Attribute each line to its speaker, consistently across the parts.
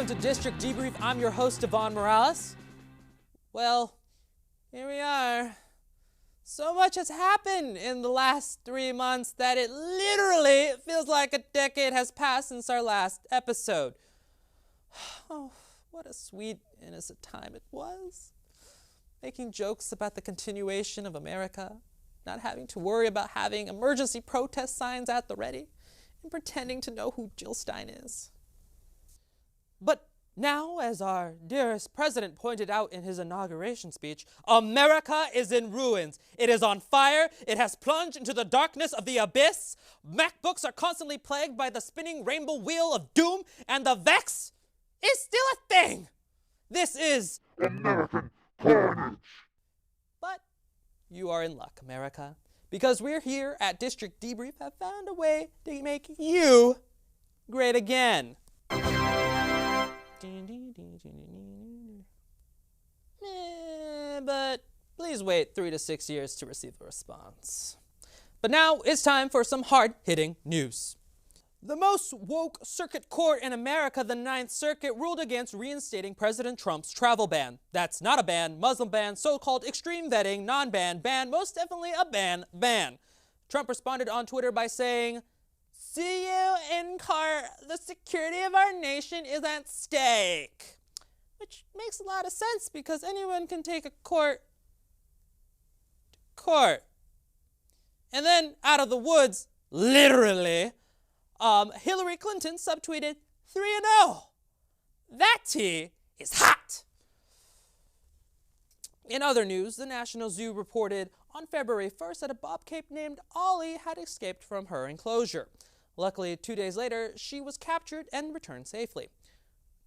Speaker 1: to District Debrief. I'm your host, Devon Morales. Well, here we are. So much has happened in the last 3 months that it literally feels like a decade has passed since our last episode. Oh, what a sweet, innocent time it was. Making jokes about the continuation of America, not having to worry about having emergency protest signs at the ready, and pretending to know who Jill Stein is. But now, as our dearest president pointed out in his inauguration speech, America is in ruins. It is on fire. It has plunged into the darkness of the abyss. MacBooks are constantly plagued by the spinning rainbow wheel of doom, and the Vex is still a thing. This is
Speaker 2: American carnage.
Speaker 1: But you are in luck, America, because we're here at District Debrief have found a way to make you great again. But please wait 3 to 6 years to receive a response. But now it's time for some hard-hitting news. The most woke circuit court in America, the Ninth Circuit, ruled against reinstating President Trump's travel ban. That's not a ban, Muslim ban, so-called extreme vetting, non-ban, ban, most definitely a ban. Trump responded on Twitter by saying, "See you in court. The security of our nation is at stake." Which makes a lot of sense because anyone can take a court to court. And then out of the woods, literally, Hillary Clinton subtweeted 3-0. That tea is hot. In other news, the National Zoo reported on February 1st that a bobcat named Ollie had escaped from her enclosure. Luckily, 2 days later, she was captured and returned safely.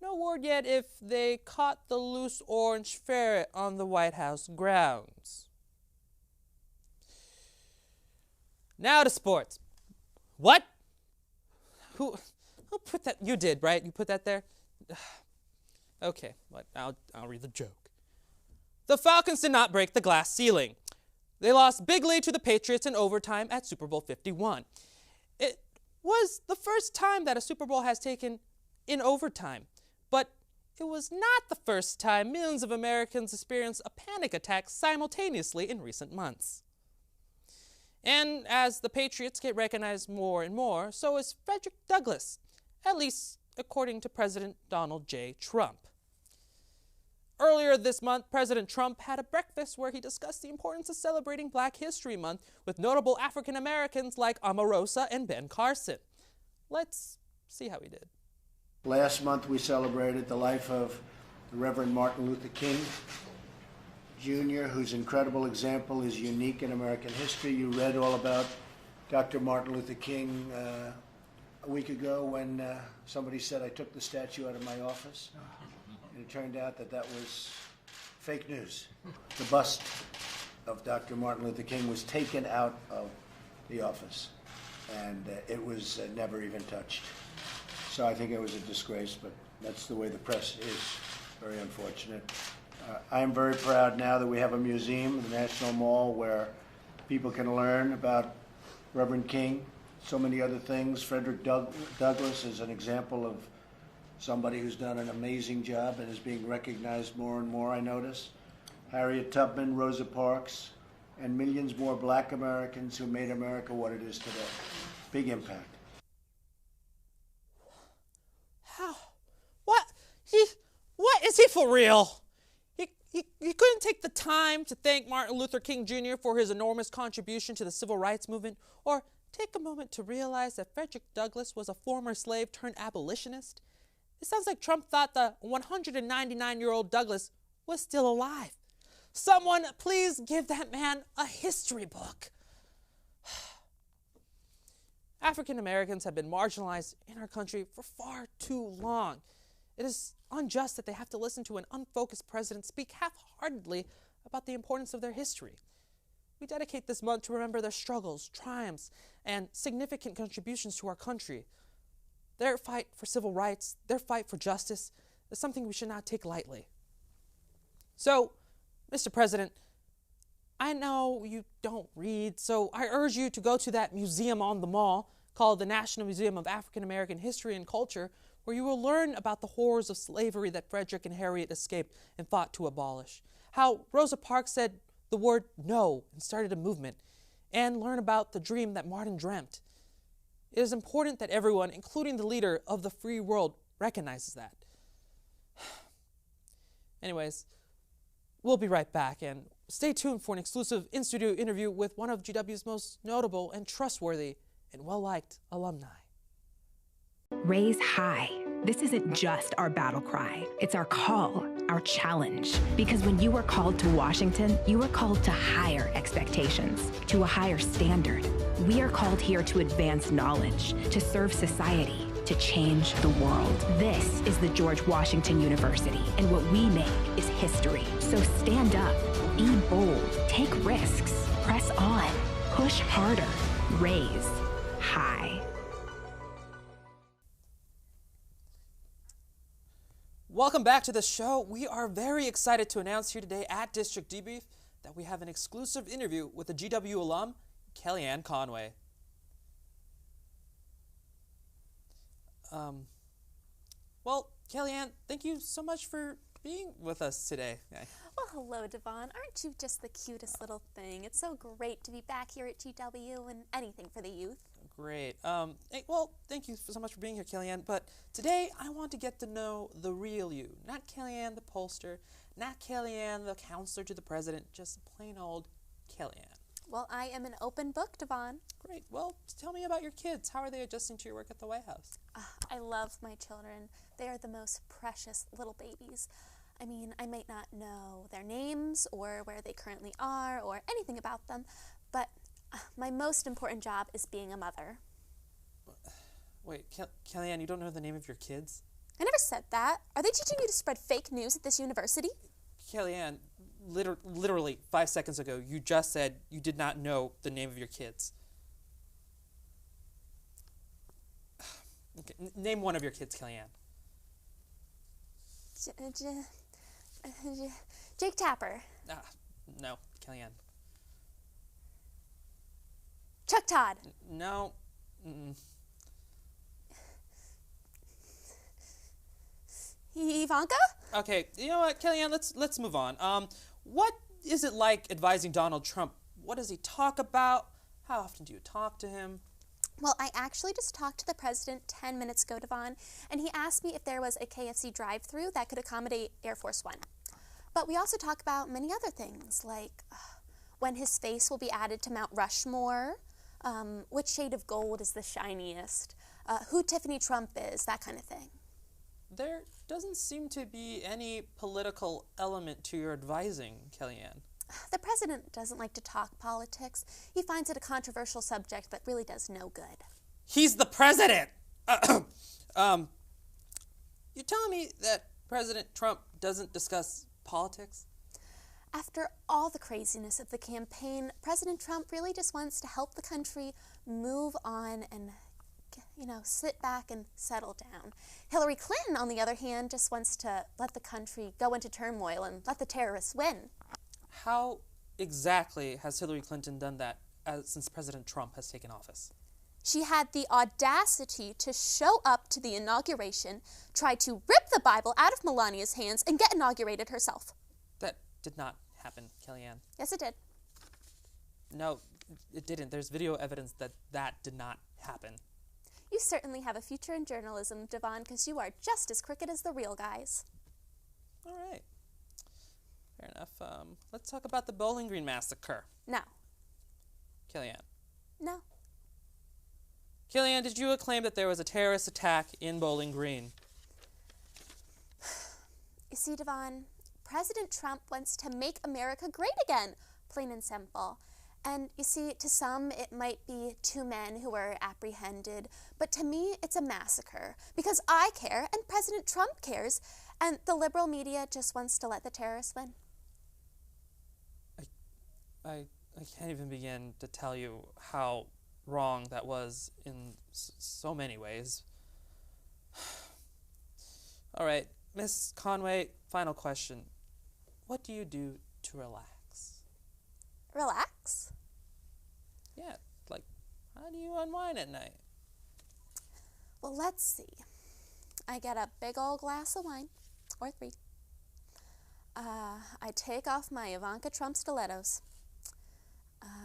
Speaker 1: No word yet if they caught the loose orange ferret on the White House grounds. Now to sports. What? Who put that? You did, right? You put that there? Okay, I'll read the joke. The Falcons did not break the glass ceiling. They lost bigly to the Patriots in overtime at Super Bowl 51. It was the first time that a Super Bowl has taken in overtime, but it was not the first time millions of Americans experienced a panic attack simultaneously in recent months. And as the Patriots get recognized more and more, so is Frederick Douglass, at least according to President Donald J. Trump. Earlier this month, President Trump had a breakfast where he discussed the importance of celebrating Black History Month with notable African Americans like Omarosa and Ben Carson. Let's see how he did.
Speaker 3: Last month we celebrated the life of the Reverend Martin Luther King Jr., whose incredible example is unique in American history. You read all about Dr. Martin Luther King a week ago when somebody said I took the statue out of my office. And it turned out that that was fake news. The bust of Dr. Martin Luther King was taken out of the office, and it was never even touched. So I think it was a disgrace, but that's the way the press is. Very unfortunate. I am very proud now that we have a museum, the National Mall, where people can learn about Reverend King, so many other things. Frederick Douglass is an example of somebody who's done an amazing job and is being recognized more and more, I notice. Harriet Tubman, Rosa Parks, and millions more Black Americans who made America what it is today. Big impact.
Speaker 1: How? What? What is he for real? He couldn't take the time to thank Martin Luther King Jr. for his enormous contribution to the civil rights movement, or take a moment to realize that Frederick Douglass was a former slave turned abolitionist. It sounds like Trump thought the 199-year-old Douglass was still alive. Someone please give that man a history book. African Americans have been marginalized in our country for far too long. It is unjust that they have to listen to an unfocused president speak half-heartedly about the importance of their history. We dedicate this month to remember their struggles, triumphs, and significant contributions to our country. Their fight for civil rights, their fight for justice, is something we should not take lightly. So, Mr. President, I know you don't read, so I urge you to go to that museum on the mall called the National Museum of African American History and Culture, where you will learn about the horrors of slavery that Frederick and Harriet escaped and fought to abolish. How Rosa Parks said the word no and started a movement, and learn about the dream that Martin dreamt. It is important that everyone, including the leader of the free world, recognizes that. Anyways, we'll be right back, and stay tuned for an exclusive in-studio interview with one of GW's most notable and trustworthy and well-liked alumni.
Speaker 4: Raise high. This isn't just our battle cry. It's our call, our challenge. Because when you are called to Washington, you are called to higher expectations, to a higher standard. We are called here to advance knowledge, to serve society, to change the world. This is the George Washington University, and what we make is history. So stand up, be bold, take risks, press on, push harder, raise high.
Speaker 1: Welcome back to the show. We are very excited to announce here today at District Debrief that we have an exclusive interview with a GW alum, Kellyanne Conway. Well, Kellyanne, thank you so much for being with us today.
Speaker 5: Well, hello, Devon. Aren't you just the cutest little thing? It's so great to be back here at GW and anything for the youth.
Speaker 1: Great. Well, thank you so much for being here, Kellyanne. But today, I want to get to know the real you. Not Kellyanne the pollster, not Kellyanne the counselor to the president, just plain old Kellyanne.
Speaker 5: Well, I am an open book, Devon.
Speaker 1: Great. Well, tell me about your kids. How are they adjusting to your work at the White House?
Speaker 5: I love my children. They are the most precious little babies. I mean, I might not know their names or where they currently are or anything about them, but my most important job is being a mother.
Speaker 1: Wait, Kellyanne, you don't know the name of your kids?
Speaker 5: I never said that. Are they teaching you to spread fake news at this university?
Speaker 1: Kellyanne, literally 5 seconds ago, you just said you did not know the name of your kids. Okay, name one of your kids, Kellyanne.
Speaker 5: Jake Tapper.
Speaker 1: No, Kellyanne.
Speaker 5: Chuck Todd.
Speaker 1: No. Mm-mm.
Speaker 5: Ivanka?
Speaker 1: Okay, you know what, Kellyanne, let's move on. What is it like advising Donald Trump? What does he talk about? How often do you talk to him?
Speaker 5: Well, I actually just talked to the president 10 minutes ago, Devon, and he asked me if there was a KFC drive-thru that could accommodate Air Force One. But we also talk about many other things, like when his face will be added to Mount Rushmore, which shade of gold is the shiniest, who Tiffany Trump is, that kind of thing.
Speaker 1: There doesn't seem to be any political element to your advising, Kellyanne.
Speaker 5: The president doesn't like to talk politics. He finds it a controversial subject that really does no good.
Speaker 1: He's the president! You're telling me that President Trump doesn't discuss politics?
Speaker 5: After all the craziness of the campaign, President Trump really just wants to help the country move on and, sit back and settle down. Hillary Clinton, on the other hand, just wants to let the country go into turmoil and let the terrorists win.
Speaker 1: How exactly has Hillary Clinton done that since President Trump has taken office?
Speaker 5: She had the audacity to show up to the inauguration, try to rip the Bible out of Melania's hands, and get inaugurated herself.
Speaker 1: That did not happen, Kellyanne.
Speaker 5: Yes, it did.
Speaker 1: No, it didn't. There's video evidence that that did not happen.
Speaker 5: You certainly have a future in journalism, Devon, because you are just as crooked as the real guys.
Speaker 1: All right. Fair enough. Let's talk about the Bowling Green massacre.
Speaker 5: No.
Speaker 1: Kellyanne.
Speaker 5: No.
Speaker 1: Kellyanne, did you claim that there was a terrorist attack in Bowling Green?
Speaker 5: You see, Devon, President Trump wants to make America great again, plain and simple. And you see, to some, it might be 2 men who were apprehended, but to me, it's a massacre, because I care, and President Trump cares, and the liberal media just wants to let the terrorists win.
Speaker 1: I can't even begin to tell you how wrong that was in so many ways. All right, Miss Conway, final question. What do you do to relax?
Speaker 5: Relax?
Speaker 1: Yeah, like, how do you unwind at night?
Speaker 5: let's see. I get a big old glass of wine, or 3. I take off my Ivanka Trump stilettos.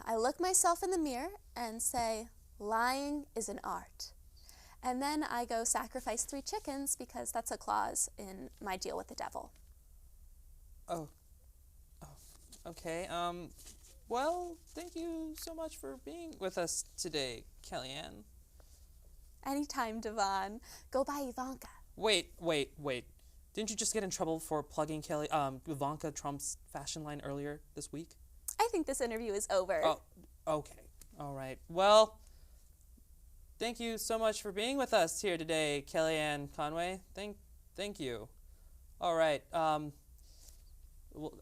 Speaker 5: I look myself in the mirror and say, lying is an art. And then I go sacrifice 3 chickens because that's a clause in my deal with the devil.
Speaker 1: Oh. Okay. Well, thank you so much for being with us today, Kellyanne.
Speaker 5: Anytime, Devon. Go by Ivanka.
Speaker 1: Wait. Didn't you just get in trouble for plugging Ivanka Trump's fashion line earlier this week?
Speaker 5: I think this interview is over.
Speaker 1: Oh, okay. All right. Well, thank you so much for being with us here today, Kellyanne Conway. Thank you. All right. Well,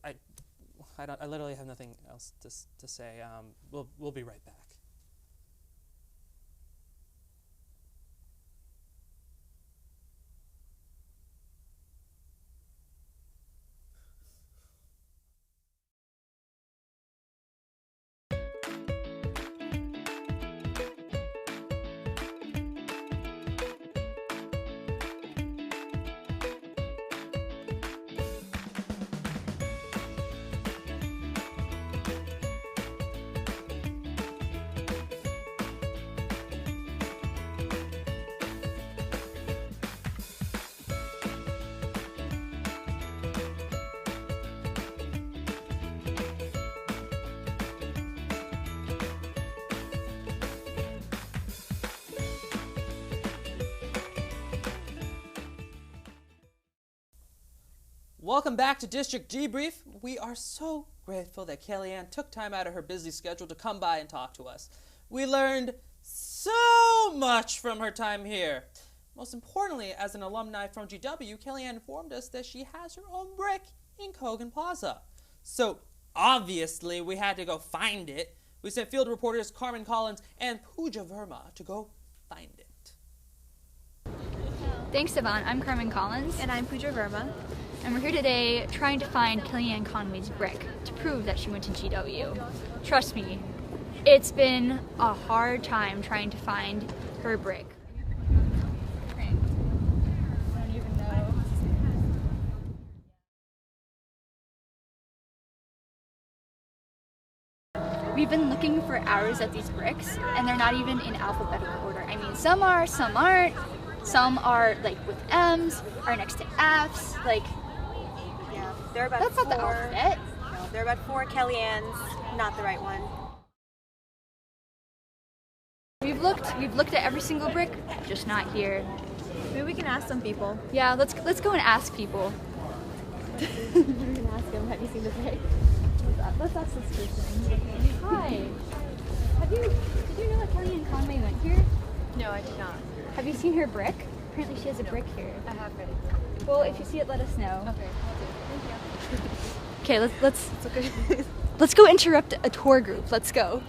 Speaker 1: I literally have nothing else to say. We'll be right back. Welcome back to District Debrief. We are so grateful that Kellyanne took time out of her busy schedule to come by and talk to us. We learned so much from her time here. Most importantly, as an alumni from GW, Kellyanne informed us that she has her own brick in Kogan Plaza. So obviously we had to go find it. We sent field reporters Carmen Collins and Pooja Verma to go find it.
Speaker 6: Thanks, Devon. I'm Carmen Collins.
Speaker 7: And I'm Pooja Verma.
Speaker 6: And we're here today trying to find Kellyanne Conway's brick to prove that she went to GW. Trust me, it's been a hard time trying to find her brick. I don't even know. We've been looking for hours at these bricks, and they're not even in alphabetical order. I mean, some are, some aren't. Some are like with M's, are next to F's, like.
Speaker 7: Yeah, there are about
Speaker 6: That's
Speaker 7: 4.
Speaker 6: not the alphabet.
Speaker 7: No, there are about 4 Kellyanne's, not the right one.
Speaker 6: We've looked at every single brick, just not here.
Speaker 7: Maybe we can ask some people.
Speaker 6: Yeah, let's go and ask people.
Speaker 7: We're gonna ask them, have you seen the brick?
Speaker 6: Let's ask this person. Hi. Did you know that Kellyanne Conway went here?
Speaker 7: No, I did not.
Speaker 6: Have you seen her brick? Apparently she has a brick here.
Speaker 7: I have read it.
Speaker 6: Well, if you see it, let us know.
Speaker 7: Okay, I'll do. Thank you.
Speaker 6: Okay, let's
Speaker 7: It's okay.
Speaker 6: let's go interrupt a tour group. Let's go.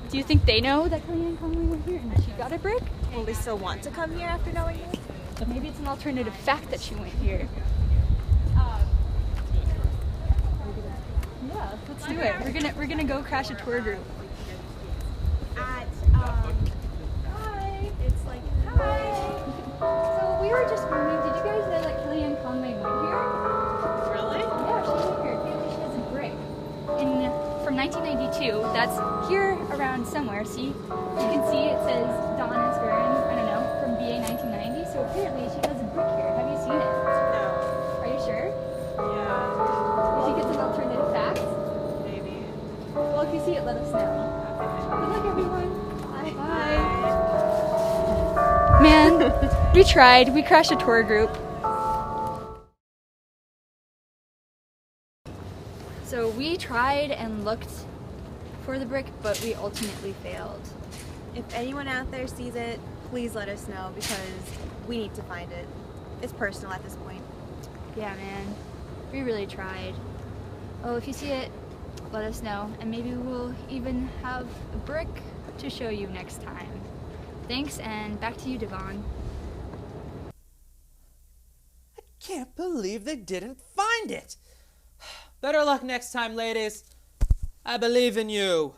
Speaker 6: Do you think they know that Kellyanne Conway went here and she got a brick?
Speaker 7: Will they still want to come here after knowing this?
Speaker 6: Maybe it's an alternative fact that she went here. Yeah, let's do it. We're gonna go crash a tour group.
Speaker 7: Hi. It's like, hi.
Speaker 6: So we were just wondering, did you guys know that Kellyanne Conway went here?
Speaker 7: Really?
Speaker 6: Yeah, she went here. Apparently she has a brick from 1992. That's here around somewhere. See, you can see it says Donna Sperrin, I don't know, from BA 1990. So apparently she has a brick here. Have you seen it?
Speaker 7: No.
Speaker 6: Are you sure?
Speaker 7: Yeah.
Speaker 6: You think it's an alternative fact?
Speaker 7: Maybe.
Speaker 6: Well, if you see it, let us know. Good luck, everyone. Bye. Man, we tried. We crashed a tour group. So we tried and looked for the brick, but we ultimately failed.
Speaker 7: If anyone out there sees it, please let us know because we need to find it. It's personal at this point.
Speaker 6: Yeah, man. We really tried. Oh, if you see it, let us know. And maybe we'll even have a brick to show you next time. Thanks, and back to you, Devon.
Speaker 1: I can't believe they didn't find it. Better luck next time, ladies. I believe in you.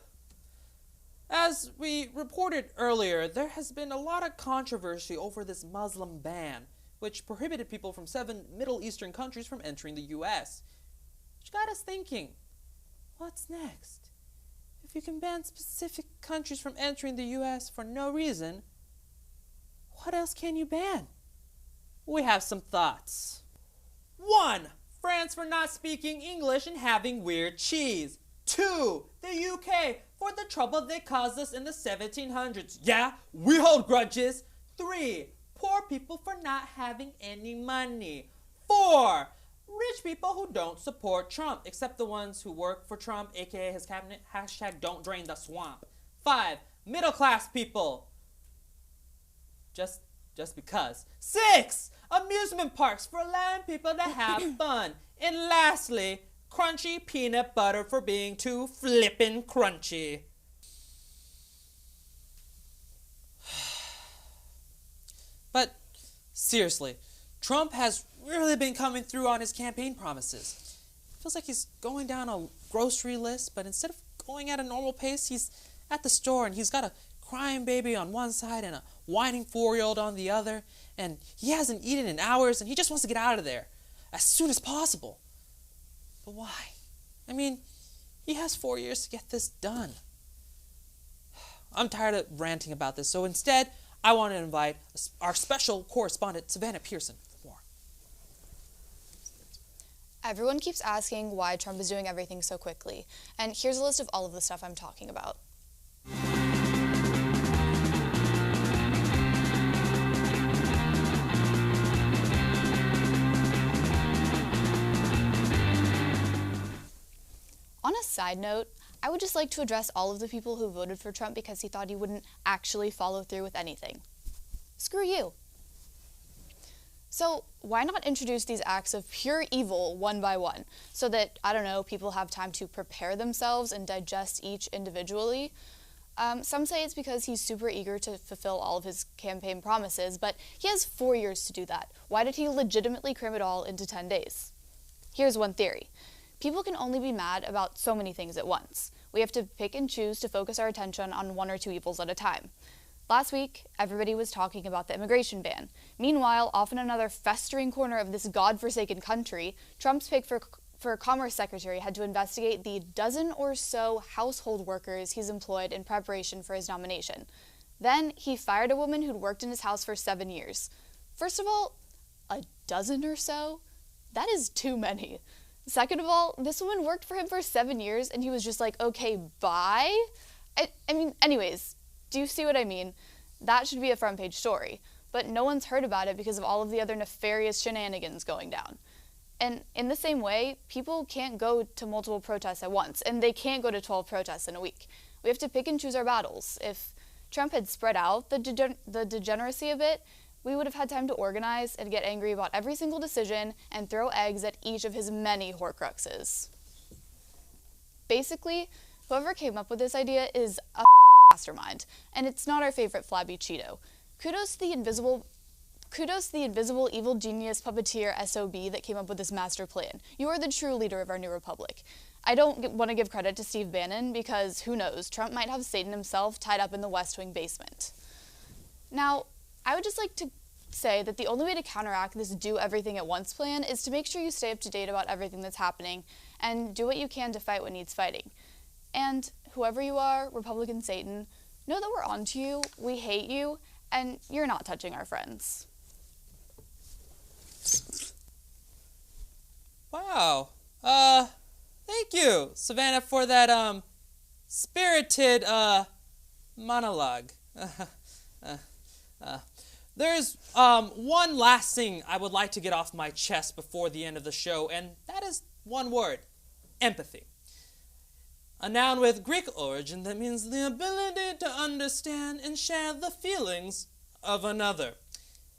Speaker 1: As we reported earlier, there has been a lot of controversy over this Muslim ban, which prohibited people from 7 Middle Eastern countries from entering the U.S. Which got us thinking, what's next? If you can ban specific countries from entering the U.S. for no reason, what else can you ban? We have some thoughts. 1. France for not speaking English and having weird cheese. 2. The UK for the trouble they caused us in the 1700s. Yeah, we hold grudges. 3. Poor people for not having any money. 4. Rich people who don't support Trump, except the ones who work for Trump, aka his cabinet. Hashtag don't drain the swamp. 5. Middle class people. Just because. 6. Amusement parks for allowing people to have fun. And lastly, crunchy peanut butter for being too flippin' crunchy. But seriously, Trump has really been coming through on his campaign promises. It feels like he's going down a grocery list, but instead of going at a normal pace, he's at the store and he's got a crying baby on one side and a whining 4-year-old on the other, and he hasn't eaten in hours and he just wants to get out of there as soon as possible. But why? I mean, he has 4 years to get this done. I'm tired of ranting about this, so instead, I want to invite our special correspondent, Savannah Pearson, for more.
Speaker 8: Everyone keeps asking why Trump is doing everything so quickly, and here's a list of all of the stuff I'm talking about. On a side note, I would just like to address all of the people who voted for Trump because he thought he wouldn't actually follow through with anything. Screw you. So why not introduce these acts of pure evil one by one so that, I don't know, people have time to prepare themselves and digest each individually? Some say it's because he's super eager to fulfill all of his campaign promises, but he has 4 years to do that. Why did he legitimately cram it all into 10 days? Here's one theory. People can only be mad about so many things at once. We have to pick and choose to focus our attention on 1 or 2 evils at a time. Last week, everybody was talking about the immigration ban. Meanwhile, off in another festering corner of this godforsaken country, Trump's pick for Commerce Secretary had to investigate the dozen or so household workers he's employed in preparation for his nomination. Then he fired a woman who'd worked in his house for 7 years. First of all, a dozen or so? That is too many. Second of all, this woman worked for him for 7 years and he was just like, okay, bye? I mean, anyways, do you see what I mean? That should be a front page story, but no one's heard about it because of all of the other nefarious shenanigans going down. And in the same way, people can't go to multiple protests at once, and they can't go to 12 protests in a week. We have to pick and choose our battles. If Trump had spread out the degeneracy a bit, we would have had time to organize and get angry about every single decision and throw eggs at each of his many Horcruxes. Basically, whoever came up with this idea is a mastermind, and it's not our favorite flabby Cheeto. Kudos to the invisible evil genius puppeteer SOB that came up with this master plan. You are the true leader of our new republic. I don't want to give credit to Steve Bannon because, who knows, Trump might have Satan himself tied up in the West Wing basement. Now, I would just like to say that the only way to counteract this do everything at once plan is to make sure you stay up to date about everything that's happening and do what you can to fight what needs fighting. And whoever you are, Republican Satan, know that we're onto you, we hate you, and you're not touching our friends.
Speaker 1: Wow. Thank you, Savannah, for that, spirited, monologue. There's one last thing I would like to get off my chest before the end of the show, and that is one word: empathy. A noun with Greek origin that means the ability to understand and share the feelings of another.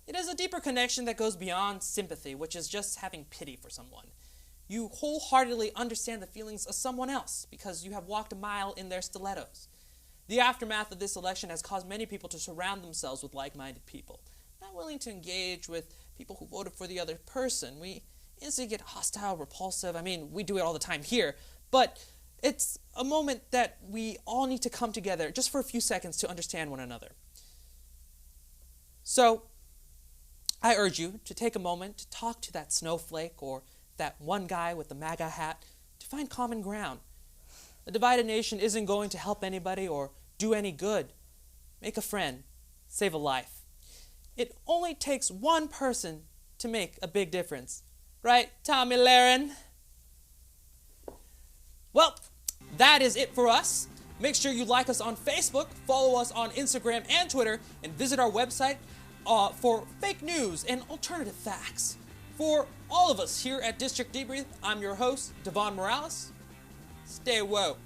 Speaker 1: It is a deeper connection that goes beyond sympathy, which is just having pity for someone. You wholeheartedly understand the feelings of someone else because you have walked a mile in their stilettos. The aftermath of this election has caused many people to surround themselves with like-minded people, not willing to engage with people who voted for the other person. We instantly get hostile, repulsive. I mean, we do it all the time here, but it's a moment that we all need to come together just for a few seconds to understand one another. So, I urge you to take a moment to talk to that snowflake or that one guy with the MAGA hat to find common ground. A divided nation isn't going to help anybody or do any good. Make a friend. Save a life. It only takes one person to make a big difference. Right, Tommy Lahren? Well, that is it for us. Make sure you like us on Facebook, follow us on Instagram and Twitter, and visit our website for fake news and alternative facts. For all of us here at District Debrief, I'm your host, Devon Morales. Stay woke.